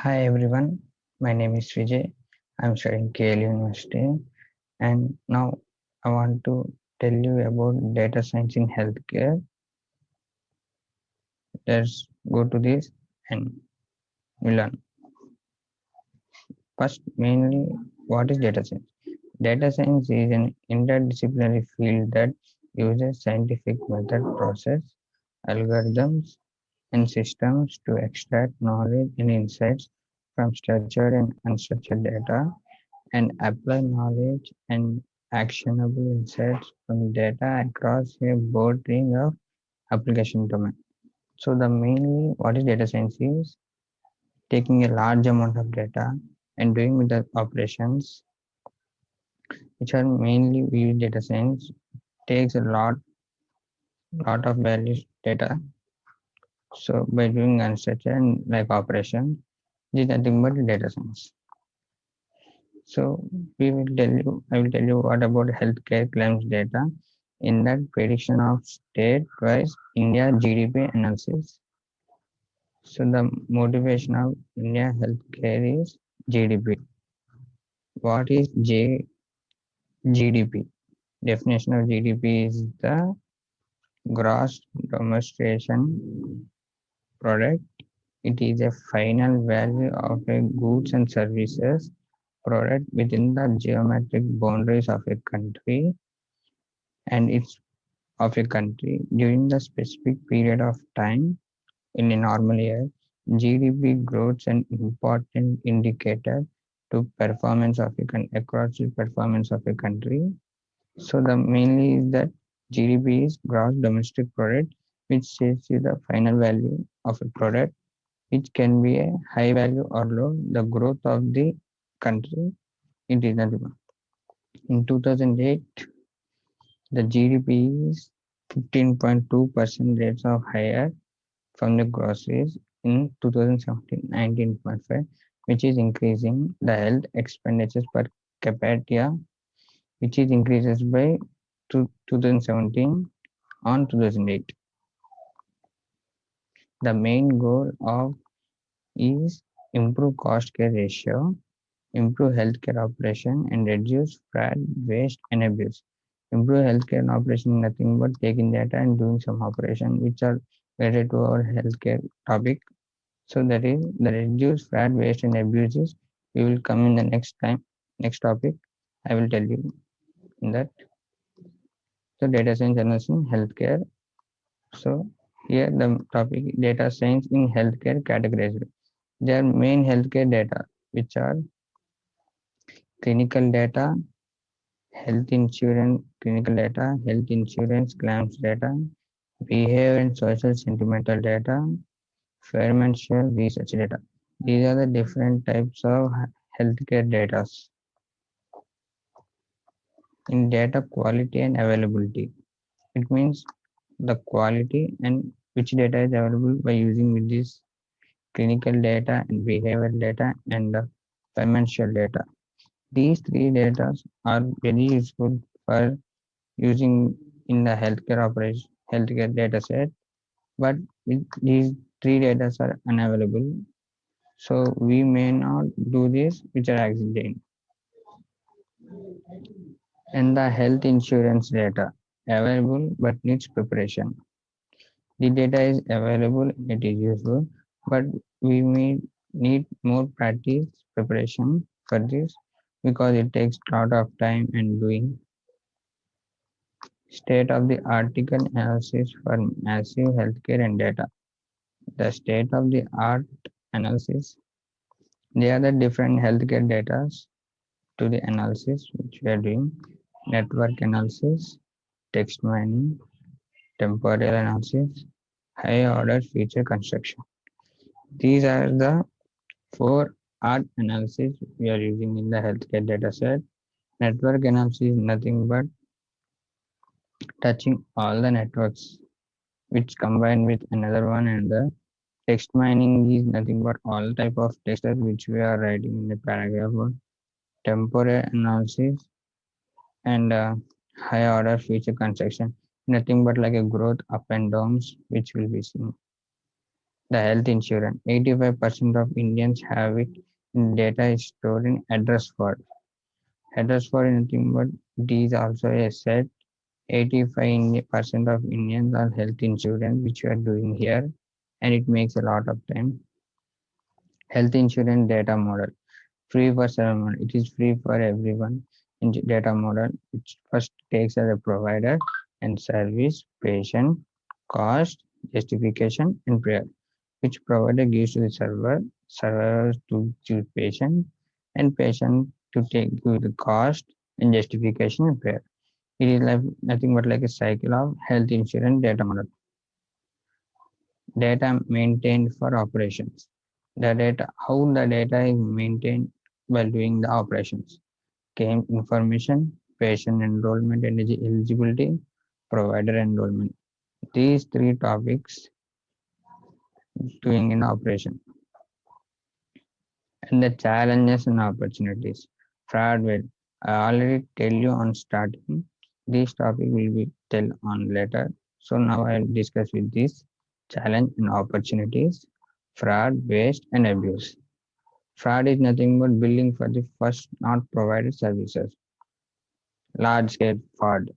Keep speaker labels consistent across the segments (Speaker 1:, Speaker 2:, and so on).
Speaker 1: Hi everyone, my name is Vijay. I'm studying KL University, and now I want to tell you about data science in healthcare. Let's go to this and we learn. First, mainly, what is data science? Data science is an interdisciplinary field that uses scientific method, process, algorithms, and systems to extract knowledge and insights from structured and unstructured data and apply knowledge and actionable insights from data across a broad range of application domain. So the mainly what is data science is taking a large amount of data and doing with the operations which are mainly we use data science takes a lot of values data. So by doing unstructured and like operation, this is nothing but data science. So I will tell you what about healthcare claims data in that prediction of state-wise India GDP analysis. So the motivation of India healthcare is GDP. What is GDP? Definition of GDP is the gross domestic product. It is a final value of a goods and services product within the geometric boundaries of a country and its of a country during the specific period of time in a normal year. GDP growth is an important indicator to performance of across the performance of a country. So the mainly is that GDP is gross domestic product, which says you the final value of a product, which can be a high value or low. The growth of the country it is not. In 2008, the GDP is 15.2% rates of higher from the groceries in 2017 19.5, which is increasing the health expenditures per capita, which is increases by 2017 on 2008. The main goal of is improve cost care ratio, improve healthcare operation, and reduce fraud, waste, and abuse. Improve healthcare and operation nothing but taking data and doing some operation which are related to our healthcare topic. So that is the reduce fat waste and abuses. We will come in the next time, next topic. I will tell you in that. So data science analysis in healthcare. So here the topic data science in healthcare categorized. There are main healthcare data which are clinical data, health insurance clinical data, health insurance claims data, behavior and social sentimental data, financial research data. These are the different types of healthcare data. In data quality and availability, it means the quality and which data is available by using with this clinical data and behavioral data and financial data. These three data are very useful for using in the healthcare operation, healthcare data set, but these three data are unavailable. So we may not do this which are accident. And the health insurance data available but needs preparation. The data is available, it is useful, but we may need more practice preparation for this because it takes a lot of time and doing state of the article analysis for massive healthcare and data. The state of the art analysis, they are the different healthcare data to the analysis which we are doing network analysis, text mining, temporal analysis, high order feature construction. These are the four art analysis we are using in the healthcare dataset. Network analysis is nothing but touching all the networks which combine with another one and the text mining is nothing but all type of text which we are writing in the paragraph one. Temporal analysis and high order feature construction nothing but like a growth up and downs which will be seen. The health insurance. 85% of Indians have it in data is stored in address file. Address file is nothing but it is also a set. 85% of Indians are health insurance, which we are doing here, and it makes a lot of time. Health insurance data model. Free for everyone. It is free for everyone. In data model, which first takes as a provider and service, patient, cost, justification, and prayer. Which provider gives to the server to choose patient, and patient to take to the cost and justification and prayer. It is like nothing but like a cycle of health insurance data model. Data maintained for operations. The data, how the data is maintained while doing the operations. Claim information, patient enrollment and eligibility, provider enrollment. These three topics doing in operation. And the challenges and opportunities. Fraud will. I already tell you on starting. This topic will be tell on later. So now I'll discuss with this challenge and opportunities, fraud, waste, and abuse. Fraud is nothing but billing for the first not provided services. Large scale fraud.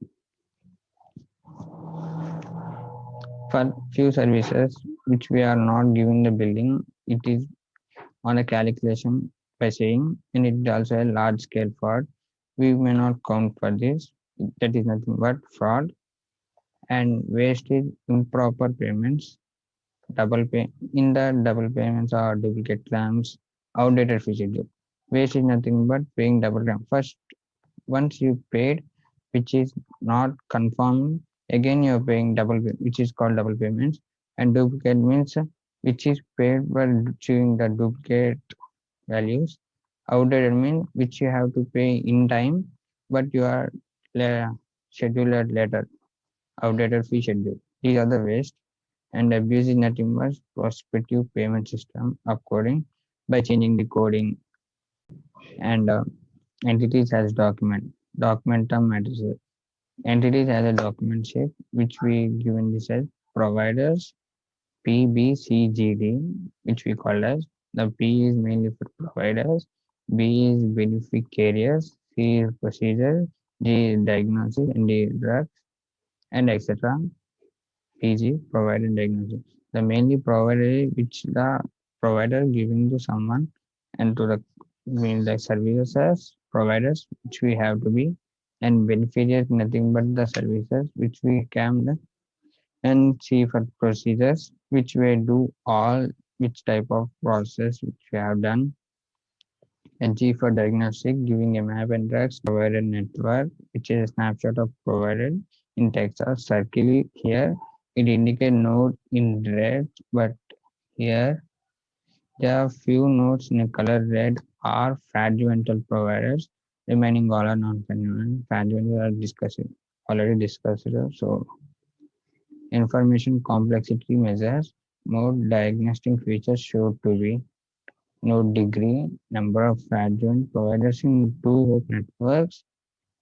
Speaker 1: For few services which we are not giving the billing, it is on a calculation by saying, and it is also a large scale fraud. We may not count for this. That is nothing but fraud. And waste is improper payments, double pay in the double payments or duplicate claims, outdated fee schedule. Waste is nothing but paying double claim. First, once you paid, which is not confirmed, again you are paying double, which is called double payments. And duplicate means which is paid while achieving the duplicate values. Outdated means which you have to pay in time, but you are scheduled later. Outdated fee schedule. These are the waste. And abuse is nothing but prospective payment system of coding by changing the coding and entities as document. Documentum matters. Entities as a document shape, which we given this as providers PBCGD, which we call as the P is mainly for providers, B is beneficiaries, C is procedure, G is diagnosis and D is drugs, and etc. PG provider diagnosis. The mainly provider which the provider giving to someone and to the mean the services providers which we have to be, and beneficiaries nothing but the services which we can, and C for procedures which we do all which type of process which we have done, and G for diagnostic giving a map and drugs provided network which is a snapshot of provided in text or circle here. It indicates node in red, but here there are few nodes in a color red are fragmental providers, remaining all are non-fragmental. Fragmental are discussed already discussed. So information complexity measures more diagnostic features shown to be node degree, number of fragment providers in two host networks,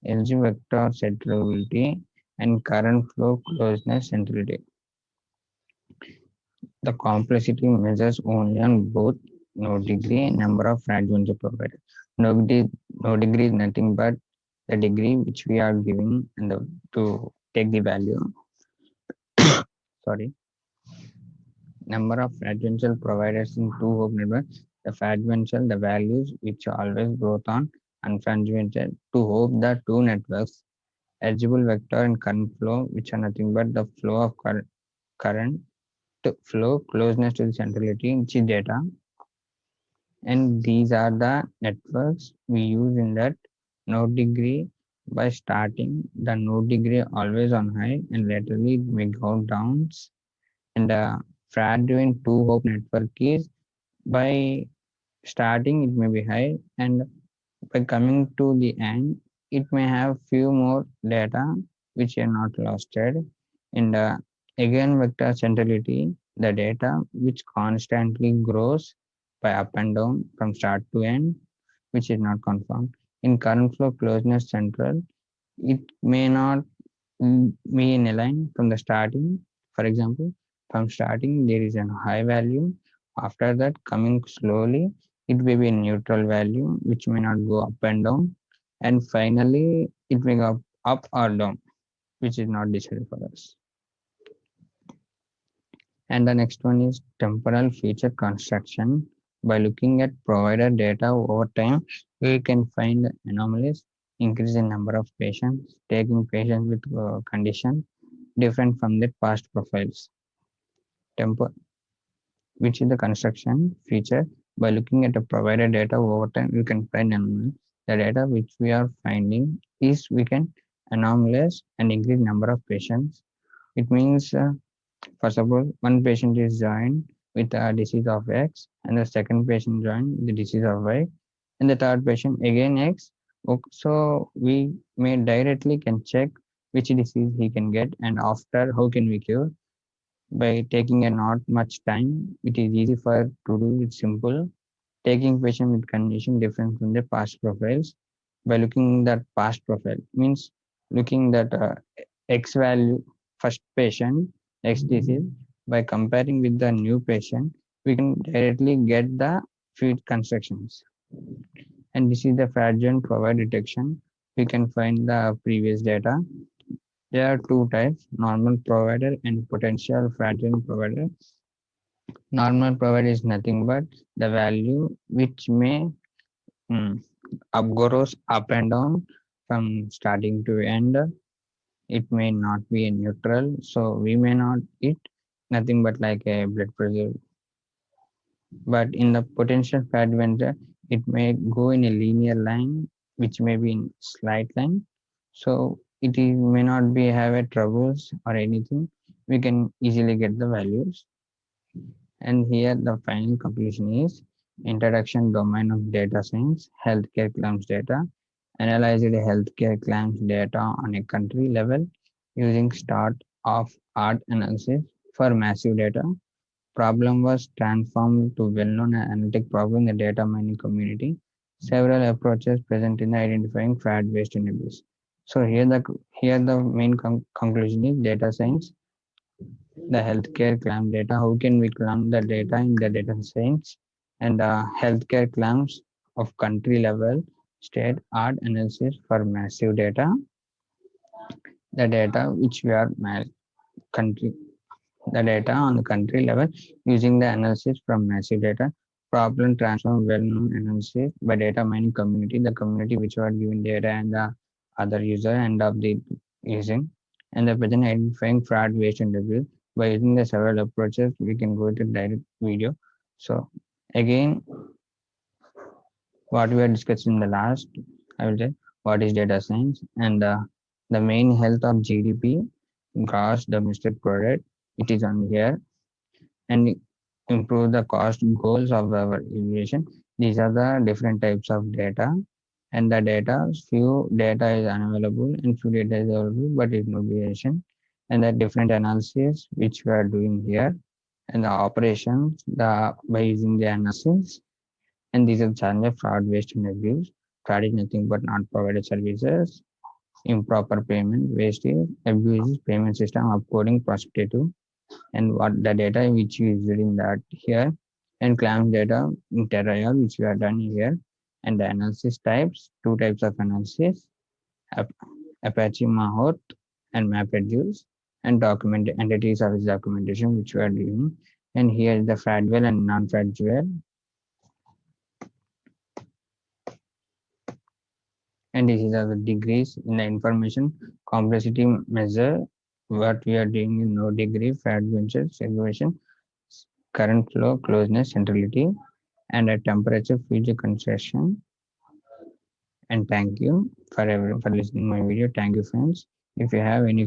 Speaker 1: LG vector centrality, and current flow closeness centrality. The complexity measures only on both node degree and number of fragments provided. Node degree is nothing but the degree which we are giving and to take the value. Sorry. Number of fragmental providers in two hope networks. The fragmental, the values which always growth on unfragmented to hope the two networks eligible vector and current flow, which are nothing but the flow of current flow closeness to the centrality in the data. And these are the networks we use in that node degree. By starting the node degree always on high and laterally it may go down, and the fragment two hope network is by starting it may be high, and by coming to the end it may have few more data which are not losted. And again vector centrality, the data which constantly grows by up and down from start to end, which is not confirmed. In current flow closeness central, it may not be in a line from the starting. For example, From starting, there is a high value. After that, coming slowly, it may be a neutral value, which may not go up and down. And finally, it may go up or down, which is not decided for us. And the next one is temporal feature construction. By looking at provider data over time, we can find anomalies, increase in number of patients, taking patients with condition different from their past profiles. Tempo, which is the construction feature. By looking at the provider data over time, we can find anomalies. The data which we are finding is we can anomalies and increase number of patients. It means for suppose one patient is joined with a disease of X, and the second patient joined with the disease of Y, and the third patient again X. So we may directly can check which disease he can get, and after how can we cure by taking a not much time. It is easy for to do it simple. Taking patient with condition different from the past profiles by looking that past profile means looking that X value first patient X disease by comparing with the new patient we can directly get the feed constructions, and this is the fraudulent provider detection. We can find the previous data. There are two types: normal provider and potential fraudulent provider. Normal provider is nothing but the value which may mm, goes up and down from starting to end. It may not be a neutral, so we may not eat nothing but like a blood pressure. But in the potential fat vendor, it may go in a linear line, which may be in slight line. So it is, may not be have a troubles or anything. We can easily get the values. And here the final conclusion is introduction domain of data science, healthcare claims data, analyzed healthcare claims data on a country level using start of art analysis for massive data. Problem was transformed to well-known analytic problem in the data mining community. Several approaches present in identifying fraud, waste, and abuse. So here the main conclusion is data science, the healthcare claim data. How can we claim the data in the data science and the healthcare claims of country level state art analysis for massive data, the data which we are country the data on the country level using the analysis from massive data. Problem transform well-known analysis by data mining community, the community which are giving data and the other user end of the using, and the present identifying fraud, waste, and abuse. By using the several approaches, we can go to direct video. So again, what we are discussing in the last, I will say what is data science and the main health of GDP, gross domestic product. It is on here and improve the cost goals of our aviation. These are the different types of data, and the data, few data is unavailable and few data is available, but it's no variation. And the different analysis which we are doing here, and the operations the by using the analysis. And these are challenges: fraud, waste, and abuse. Fraud is nothing but not provided services, improper payment, waste is abuse, payment system upcoding prospective, and what the data which is in that here, and claims data in Terra which we are done here, and the analysis types, two types of analysis, Apache Mahot and MapReduce, and document entity service documentation which we are doing. And here is the fragile and non-fragile, and this is the degrees in the information complexity measure. What we are doing in no degree, fragmentation, segregation, current flow, closeness, centrality, and a temperature future concession. And thank you for listening my video. Thank you, friends. If you have any